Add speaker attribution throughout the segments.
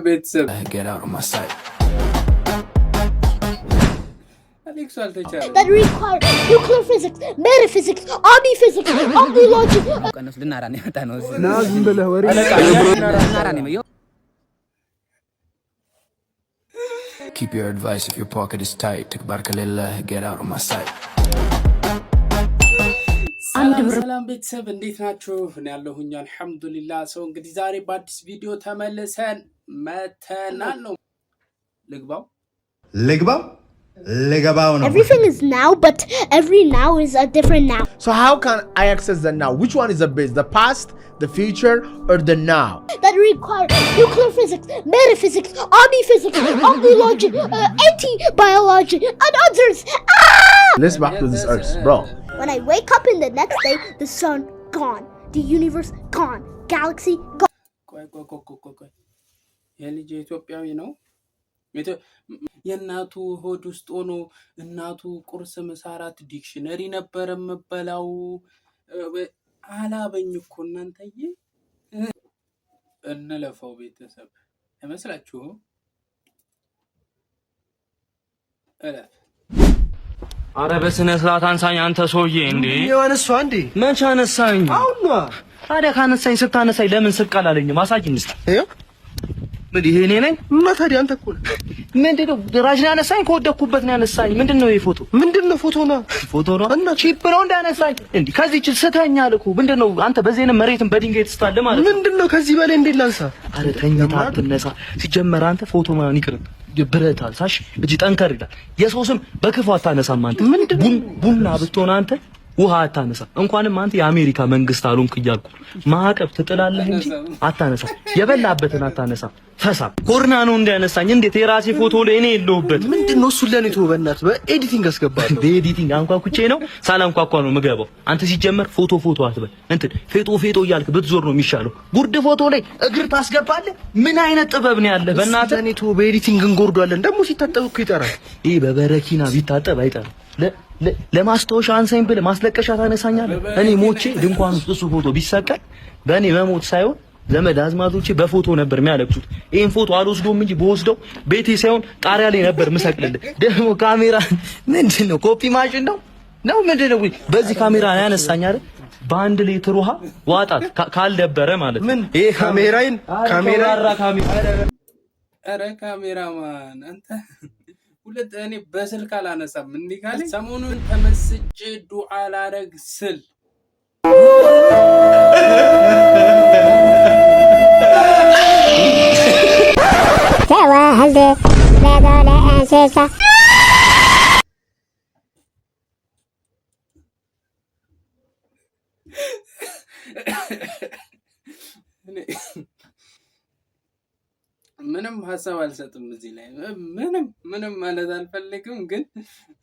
Speaker 1: ቤተሰብ get out of my sight.
Speaker 2: That require nuclear physics, metaphysics, omniphysics, omnilogy.
Speaker 1: Keep your advice if your pocket is tight. Get out of my sight. ሰላም ቤተሰብ እንዴት ናችሁ? እኔ ያለሁኝ አልሐምዱሊላህ። ሰው እንግዲህ ዛሬ በአዲስ ቪዲዮ ተመልሰን መተናል ነው። ልግባው
Speaker 2: Everything is now, but every now is a different now.
Speaker 3: So how can I access the now? Which one is the best? The past, the future, or the now?
Speaker 2: That require nuclear physics, metaphysics, omniphysics, omnilogy, anti-biology, and others.
Speaker 3: Let's back to this earth, bro.
Speaker 2: When I wake up in the next day, the sun gone, the universe gone, galaxy gone.
Speaker 1: የልጅ ኢትዮጵያዊ ነው። የእናቱ ሆድ ውስጥ ሆኖ እናቱ ቁርስ መሳራት ዲክሽነሪ ነበር መበላው አላበኝ እኮ እናንተዬ። እንለፈው ቤተሰብ አይመስላችሁ? እለፍ።
Speaker 4: አረ በስነ ስርዓት አንሳኝ አንተ ሰውዬ። እንዴ
Speaker 3: የዋነሷ እንዴ
Speaker 4: መቼ አነሳኝ?
Speaker 3: አሁን
Speaker 4: ታዲያ ካነሳኝ ስታነሳኝ ለምን ስቃል አለኝ? ማሳጅኝ እስቲ ምን ይሄ እኔ ነኝ?
Speaker 3: እና ታዲያ አንተ እኮ
Speaker 4: ምንድነው ራጅና አነሳኝ? ከወደኩበት ነው ያነሳኝ። ምንድነው ይሄ ፎቶ?
Speaker 3: ምንድነው ፎቶ ነው?
Speaker 4: ፎቶ ነው እና ቺፕ ነው እንዳነሳኝ እንዴ? ከዚህ ስተኛል እኮ ምንድነው አንተ በዚህ መሬትን በድንጋይ ትስታለህ ማለት ነው?
Speaker 3: ምንድነው ከዚህ በላይ እንዴት ላንሳ?
Speaker 4: አረ ተኝታ አትነሳ። ሲጀመር አንተ ፎቶ ማን ይቅርብ ብረት አልሳሽ እጅ ጠንከር ይላል። የሰው ስም በክፉ አታነሳም አንተ። ቡና ብትሆን አንተ ውሃ አታነሳ። እንኳንም አንተ የአሜሪካ መንግስት አሉንክ እያልኩ ማዕቀብ ትጥላለህ እንጂ አታነሳ። የበላበትን አታነሳ። ፈሳ ኮርና ነው እንዳያነሳኝ። እንዴት የራሴ ፎቶ ላይ እኔ የለሁበት?
Speaker 3: ምንድነው እሱ ለኔ ተው በእናትህ። በኤዲቲንግ አስገባለሁ።
Speaker 4: በኤዲቲንግ አንኳኩቼ ነው ሳላንኳኳ ነው የምገባው። አንተ ሲጀመር ፎቶ አትበል። እንትን ፌጦ እያልክ ብትዞር ነው የሚሻለው። ጉርድ ፎቶ ላይ እግር ታስገባለህ። ምን አይነት ጥበብ ነው ያለህ? በእናትህ
Speaker 3: ለኔ ተው። በኤዲቲንግ እንጎርዷለን። ደግሞ ሲታጠብ እኮ ይጠራል።
Speaker 4: ይሄ በበረኪና ቢታጠብ አይጠራም። ለማስታወሻ አንሳኝ ብለህ ማስለቀሻ ታነሳኛለህ። እኔ ሞቼ ድንኳን ውስጥ እሱ ፎቶ ቢሰቀል በእኔ መሞት ሳይሆን ዘመድ አዝማዶቼ በፎቶ ነበር የሚያለቅሱት። ይሄን ፎቶ አልወስዶም እንጂ በወስደው ቤቴ ሳይሆን ጣሪያ ላይ ነበር ምሰቅልልህ። ደግሞ ካሜራ ምንድነው? ኮፒ ማሽን ነው ምንድነው? በዚህ ካሜራ ያነሳኝ አይደል? በአንድ ሊትር ውሃ ዋጣት ካልደበረ ማለት ነው።
Speaker 3: ይሄ ካሜራዬን
Speaker 1: ኧረ ካሜራማን አንተ ሁለት እኔ በስልክ አላነሳም እንዴ ካለ ሰሞኑን ተመስጬ ዱዓ ላረግ ስል
Speaker 2: ተዋህደ ለዶለ እንስሳ
Speaker 1: ምንም ሐሳብ አልሰጥም እዚህ ላይ ምንም ማለት አልፈልግም። ግን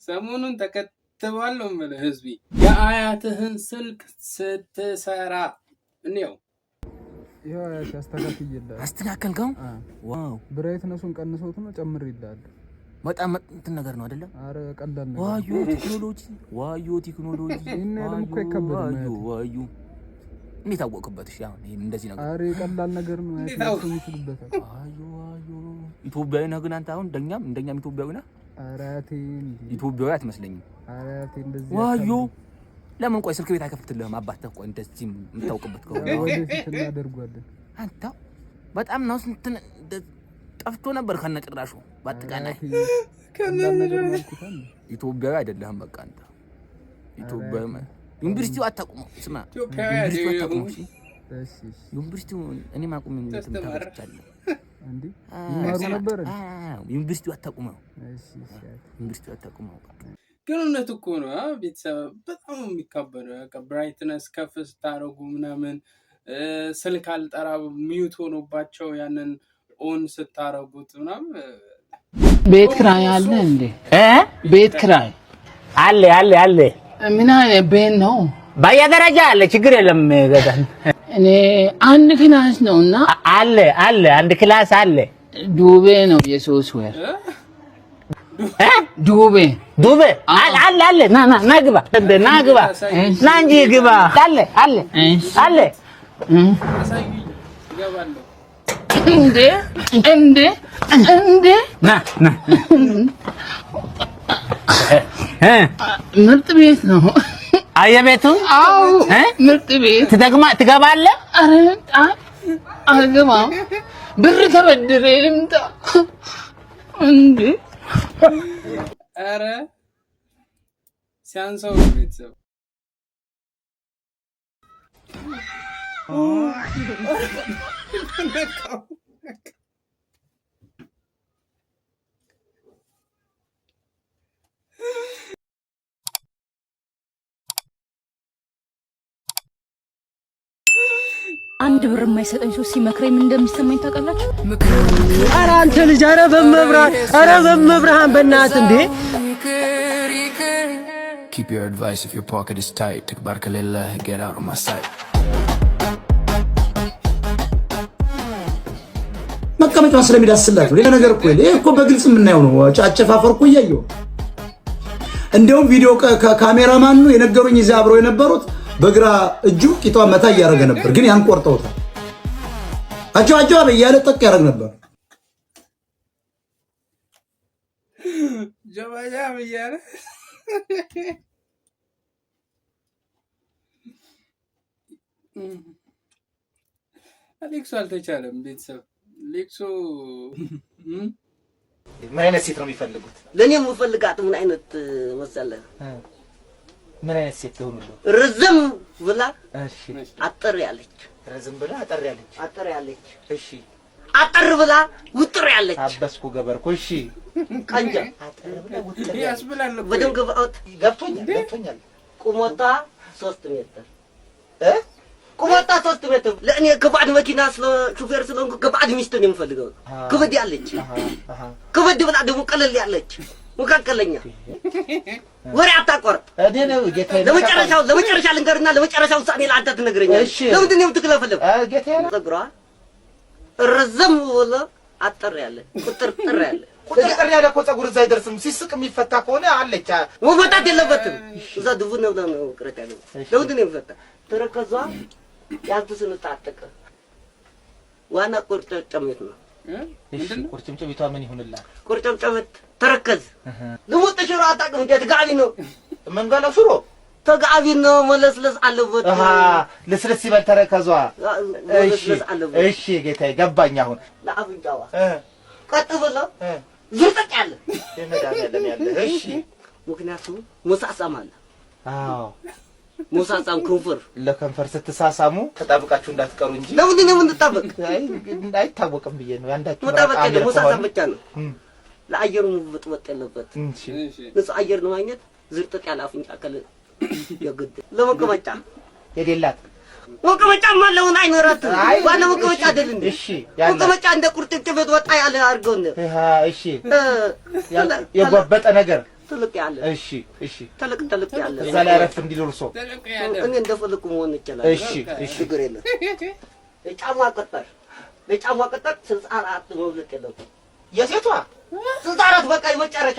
Speaker 1: ሰሞኑን ተከትባለሁ ማለት ህዝቢ የአያትህን ስልክ ስትሰራ እንየው።
Speaker 5: ይሄ ያስተካክልልህ
Speaker 6: አስተካከልከው?
Speaker 5: ዋው ብራይትነሱን ቀንሰውት ነው ጨምር ይላል።
Speaker 6: በጣም እንትን ነገር ነው አይደለ?
Speaker 5: አረ ቀላል ነው።
Speaker 6: ዋዩ ቴክኖሎጂ
Speaker 5: እና ደግሞ እኮ ይከብዳል።
Speaker 6: ዋዩ እንዴት አወቅበት? እሺ አሁን ይሄን እንደዚህ ነገር
Speaker 5: አረ ቀላል ነገር ነው። ያስፈልግ ይችላል።
Speaker 6: ዋዩ ኢትዮጵያዊ ነህ ግን አንተ አሁን እንደኛም ኢትዮጵያዊ ነህ?
Speaker 5: አረ
Speaker 6: ኢትዮጵያዊ አትመስለኝም።
Speaker 5: አረ እንደዚህ
Speaker 6: ዋዩ ለምን ቆይ ስልክ ቤት አይከፍትልህም? አባትህ ቆይ እንደዚህ የምታውቅበት ከሆነ
Speaker 5: ወደፊት እናደርጋለን።
Speaker 6: አንተ በጣም ነው ጠፍቶ ነበር ከነጭራሹ። በአጠቃላይ ኢትዮጵያዊ አይደለህም። በቃ አንተ ኢትዮጵያዊ ዩኒቨርሲቲው አታቁመው። ስማ ዩኒቨርሲቲው አታቁመው። እሺ ዩኒቨርሲቲው እኔ ማቁም ተመርቻለሁ
Speaker 5: እንዴ ይማሩ ነበር።
Speaker 6: ዩኒቨርሲቲው አታቁመው።
Speaker 5: እሺ
Speaker 6: ዩኒቨርሲቲው አታቁመው።
Speaker 1: ግን እውነት እኮ ነው። ቤተሰብ በጣም የሚካበደው በቃ ብራይትነስ ከፍ ስታረጉ ምናምን ስልክ አልጠራ ሚዩት ሆኖባቸው ያንን ኦን ስታረጉት ምናምን።
Speaker 7: ቤት ክራይ አለ እንዴ? ቤት ክራይ
Speaker 8: አለ
Speaker 7: ምን አይነት ቤት ነው?
Speaker 8: በየደረጃ አለ። ችግር የለም ገዳን።
Speaker 7: እኔ አንድ ክላስ ነውና
Speaker 8: አለ አንድ ክላስ አለ።
Speaker 7: ዱቤ ነው የሶስት ወር ዱቤ
Speaker 8: አለ ና ግባ ና እንጂ ግባ አለ
Speaker 1: አሳዩኝ እገባለሁ።
Speaker 8: ና
Speaker 7: ምርጥ ቤት ነው።
Speaker 8: አየቤቱ
Speaker 7: አዎ ምርጥ ቤት
Speaker 8: ትገባለህ?
Speaker 7: ኧረ አልገባም። ብር ተበድሬ ልምጣ እንዴ?
Speaker 1: ኧረ ሲያንሰው ቤተሰብ
Speaker 9: አንድ ብር የማይሰጠኝ ሰው ሲመክረኝ ምን እንደሚሰማኝ ታውቃላችሁ?
Speaker 10: ኧረ አንተ ልጅ ኧረ በመብርሃን በእናትህ እንዴ!
Speaker 11: Keep your advice if your pocket is tight. ተግባር ከሌለ get out of my sight.
Speaker 10: መቀመጫውን ስለሚዳስላችሁ ሌላ ነገር እኮ ይሄ እኮ በግልጽ የምናየው ነው። አጨፋፈር እኮ እያየሁ እንደውም ቪዲዮ ካሜራማኑ የነገሩኝ እዚያ አብረው የነበሩት በግራ እጁ ቂጧ መታ እያደረገ ነበር፣ ግን ያን ቆርጠውታል። አጫዋጫው በያለ ጠቅ ያደርግ ነበር።
Speaker 1: ጀባያ በያለ ሌክሶ አልተቻለም። ቤተሰብ ሌክሶ
Speaker 3: ምን አይነት ሴት ነው የሚፈልጉት?
Speaker 10: ለኔ የምፈልጋት ምን አይነት መሰለህ?
Speaker 3: ምን አይነት ሴት ነው?
Speaker 10: ርዝም ብላ
Speaker 3: እሺ፣
Speaker 10: አጠር ያለች።
Speaker 3: ርዝም ብላ አጠር ያለች። እሺ፣
Speaker 10: አጠር ብላ ውጥር ያለች።
Speaker 3: አበስኩ ገበርኩ። እሺ፣
Speaker 10: ቀንጃ
Speaker 3: አጠር ብላ ውጥር
Speaker 1: ያስብላል እኮ
Speaker 10: በደንብ ግብአት
Speaker 3: ገብቶኛል።
Speaker 10: ቁመቷ 3 ሜትር ቁመቷ 3 ሜትር። ለእኔ ከባድ መኪና ሹፌር ስለሆንኩ ከባድ ሚስት ነው የምፈልገው። ከበድ ያለች ከበድ ብላ ደግሞ ቀለል ያለች መካከለኛ፣ ወሬ አታቆርጥ። ለመጨረሻ ልንገርና ለመጨረሻው ውሳኔ ለአንተ ትነግረኛለህ። ለምንድን ነው የምትክለፈለፍ? ፀጉሯ ረዘም ብሎ አጠር ያለ ቁጥርጥር ያለ
Speaker 3: እኮ ፀጉር እዛ አይደርስም። ሲስቅ የሚፈታ ከሆነ አለች
Speaker 10: መፈታት የለበትም። እዛ ድቡ ነው ነው ቅረት ያለው። ለምንድን ነው የሚፈታ? ተረከዟ ያልተሰነጣጠቀ ዋና ቁርጭምጭሚት ነው።
Speaker 3: እሺ፣ ቁርጭምጭሚቷ ምን ይሁንላት?
Speaker 10: ቁርጭምጭሚት ተረከዝ ልሙጥ ሽሮ አታውቅም እንዴ? ተጋቢ ነው
Speaker 3: መንጋላው ሽሮ
Speaker 10: ተጋቢ ነው። መለስለስ አለበት።
Speaker 3: ልስልስ ይበል ተረከዟ። እሺ ጌታዬ ገባኝ። አሁን
Speaker 10: ለአፍንጫዋ ቀጥ ብሎ ዝርጥቅ ያለ
Speaker 3: የመዳን ያለ። እሺ፣
Speaker 10: ምክንያቱም ሙሳሳም አለ።
Speaker 3: አዎ
Speaker 10: ሙሳሳም ከንፈር
Speaker 3: ለከንፈር ስትሳሳሙ ተጣብቃችሁ እንዳትቀሩ እንጂ።
Speaker 10: ለምንድን ነው የምንጣበቅ?
Speaker 3: አይታወቅም ብዬ ነው። ያንዳችሁ
Speaker 10: መጣበቅ የለም። ሙሳሳም ብቻ ነው። ለአየሩ መበጥበጥ ያለበት ንጹህ አየር ነው ማግኘት። ዝርጥቅ ያለ አፍንጫ ከለ የግድ ለመቀመጫ
Speaker 3: የሌላት
Speaker 10: መቀመጫማ ለውን አይኖራትም። ዋና መቀመጫ አይደል እንዴ?
Speaker 3: እሺ፣
Speaker 10: መቀመጫ እንደ ቁርጥምጭሚት ወጣ ያለ አድርገው ነው።
Speaker 3: እሺ፣ የጎበጠ ነገር
Speaker 10: ትልቅ ያለ።
Speaker 3: እሺ፣
Speaker 10: ትልቅ ያለ
Speaker 3: እዛ ላይ አረፍ እንዲል እርሶ
Speaker 10: እኔ እንደፈለኩ መሆን ይችላል።
Speaker 3: እሺ፣
Speaker 10: ችግር የለም። ለጫማ ቀጠር 64 መብለጥ የለውም።
Speaker 3: የሴቷ
Speaker 10: 64 በቃ የመጨረሻ።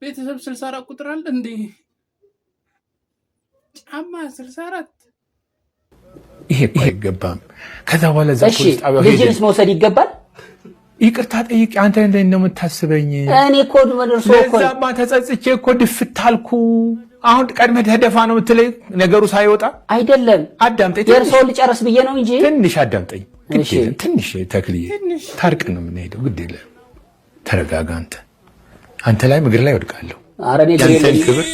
Speaker 1: ቤተሰብ 64 ቁጥር አለ እንዴ? ጫማ 64
Speaker 11: ይሄ እኮ አይገባም። ከዛ በኋላ እዛ ፖሊስ ጣቢያው
Speaker 8: ልጅንስ መውሰድ ይገባል።
Speaker 11: ይቅርታ ጠይቄ አንተ እንዴት ነው የምታስበኝ?
Speaker 8: እኔ እኮ ደርሶ እኮ
Speaker 11: ለዛማ ተጸጽቼ እኮ ድፍት አልኩ። አሁን ቀድመህ ተደፋ ነው የምትለኝ? ነገሩ ሳይወጣ
Speaker 8: አይደለም።
Speaker 11: አዳምጠኝ።
Speaker 8: ደርሶ ልጨርስ ብዬ ነው እንጂ
Speaker 11: ትንሽ አዳምጠኝ። ግድ የለም ትንሽ ተክልዬ፣ ታርቅ ነው የምንሄደው። ግድ የለም ተረጋጋ። አንተ ላይ እግር ላይ ወድቃለሁ።
Speaker 8: ኧረ እኔ
Speaker 11: ያንተን ክብር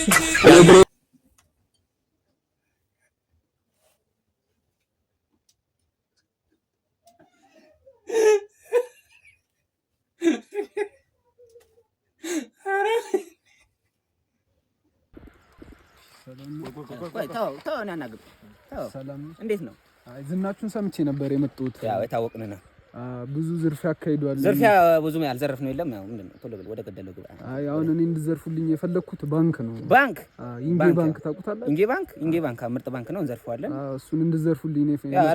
Speaker 6: እንዴት ነው?
Speaker 5: ዝናችሁን ሰምቼ ነበር የመጣሁት።
Speaker 6: ያው የታወቅን ነው።
Speaker 5: ብዙ ዝርፊያ አካሂዷል።
Speaker 6: ዝርፊያ ብዙም ያልዘረፍነው የለም። ያው ምንድነው ቶሎ ብሎ ወደ ገደለው ግባ።
Speaker 5: አይ አሁን እኔ እንድዘርፉልኝ የፈለኩት ባንክ ነው።
Speaker 6: ባንክ
Speaker 5: ኢንጌ ባንክ ታውቁታላችሁ?
Speaker 6: ኢንጌ ባንክ ምርጥ ባንክ ነው፣ እንዘርፈዋለን።
Speaker 5: እሱን እንድዘርፉልኝ ነው
Speaker 6: ያው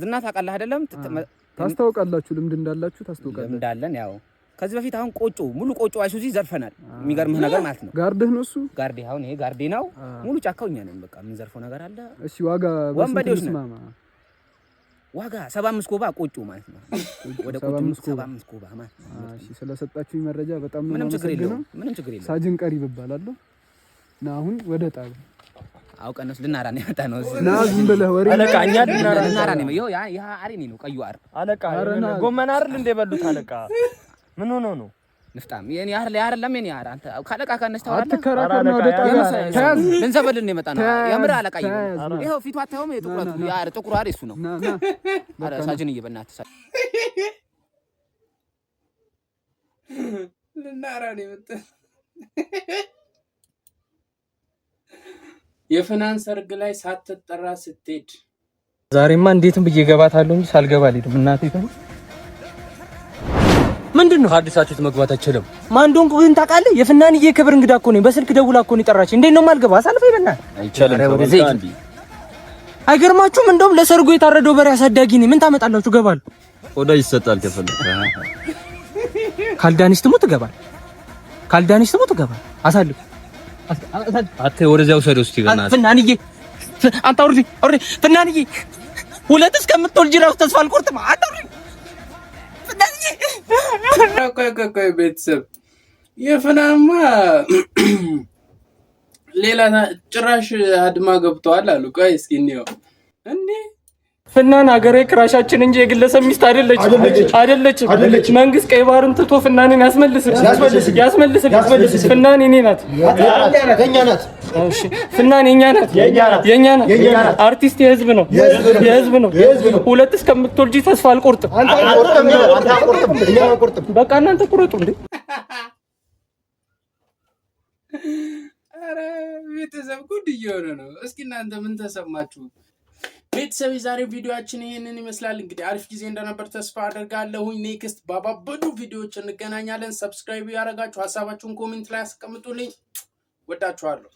Speaker 6: ዝና ታውቃለህ አይደለም?
Speaker 5: ታስታውቃላችሁ፣ ልምድ እንዳላችሁ ታስታውቃለህ።
Speaker 6: እንዳለን ያው ከዚህ በፊት አሁን ቆጮ ሙሉ ቆጮ አይሱዚ ዘርፈናል። የሚገርምህ ነገር ማለት ነው።
Speaker 5: ጋርድህ ነው እሱ?
Speaker 6: ጋርዴ አሁን ይሄ ጋርዴ ነው። ሙሉ ጫካው እኛ ነን። በቃ የምንዘርፈው ነገር አለ።
Speaker 5: እሺ ዋጋ
Speaker 6: ወንበዴዎች ነው። ዋጋ 75 ኮባ ቆጮ ማለት ነው። ወደ ቆጮ 75 ኮባ ማለት ነው።
Speaker 5: እሺ ስለሰጣችሁኝ መረጃ በጣም ነው
Speaker 6: ምንም ችግር የለውም።
Speaker 5: ሳጅን ቀሪብ እባላለሁ እና አሁን ወደ ጣብ
Speaker 6: አውቀነስ ልናራ ነው ያጣ ነው።
Speaker 5: ና ዝም ብለህ ወሬ
Speaker 6: አለቃ እኛ ልናራ ነው። ያ አሬኒ ነው ቀዩ አር
Speaker 4: አለቃ ጎመን አይደል እንደ በሉት አለቃ ምን ሆኖ ነው
Speaker 6: ንፍጣም የኔ አይደለም የኔ አንተ ካለቃ ካነስተዋል
Speaker 5: አትከራከር ነው ወደ ጣብ
Speaker 6: ተያዝ ልንዘበልን የመጣ ነው የምር አለቃ ይሄው ፊቱ አታውም የጥቁራቱ ያር ጥቁሩ አር እሱ ነው አረ ሳጅን እየበናት
Speaker 1: ልናራ ነው የመጣ የፍናን ሰርግ ላይ ሳትጠራ ስትሄድ
Speaker 4: ዛሬማ እንዴትም ብዬ ገባታለሁ እንጂ ሳልገባ አልሄድም። እናቴ ተው ምንድነው ሐዲሳት መግባት አይችልም። ማን እንደሆንኩ ግን ታውቃለህ? የፍናንዬ ክብር እንግዳ እኮ ነኝ። በስልክ ደውላ እኮ ነው የጠራች። እንዴት ነው የማልገባ? አሳልፈኝ በእናትህ አይቻልም። አይገርማችሁም? እንደውም ለሰርጉ የታረደው በሬ አሳዳጊ ነኝ። ምን ታመጣላችሁ? ገባለሁ።
Speaker 12: ወዳ ይሰጣል ከፈለክ
Speaker 4: ካልዳኒስ ትሞት ገባል። ካልዳኒስ ትሞት ገባል። አሳልፍ አተ ወደዚያው ሰዶ እስቲ ገና ፍናንዬ አንተ አውርዲ ፍናንዬ ሁለት እስከምትወልጂ ራሱ ተስፋ አልቆርጥም። አታውሪ ፍናንዬ
Speaker 1: ቆይ ቤተሰብ የፍናማ ሌላ ጭራሽ አድማ ገብተዋል አሉ። ቆይ እስኪ እንየው እንዴ
Speaker 4: ፍናን ሀገሬ ክራሻችን እንጂ የግለሰብ ሚስት አይደለችም። መንግስት ቀይ ባህርን ትቶ ፍናንን ያስመልስልኝ። ፍናን የኔ ናት፣ የኛ ናት። እሺ ፍናን የኛ ናት። አርቲስት የህዝብ ነው። ሁለት እስከምትወልጂ ተስፋ አልቆርጥም። በቃ እናንተ ቁረጡ እንዴ።
Speaker 1: አረ ቤተሰብ ጉድ እየሆነ ነው። እስኪ እናንተ ምን ተሰማችሁ? ቤተሰብ የዛሬ ቪዲዮአችን ይሄንን ይመስላል። እንግዲህ አሪፍ ጊዜ እንደነበር ተስፋ አደርጋለሁኝ። ኔክስት ባባበዱ ቪዲዮዎች እንገናኛለን። ሰብስክራይብ ያደረጋችሁ ሀሳባችሁን ኮሜንት ላይ አስቀምጡልኝ። ወዳችኋለሁ።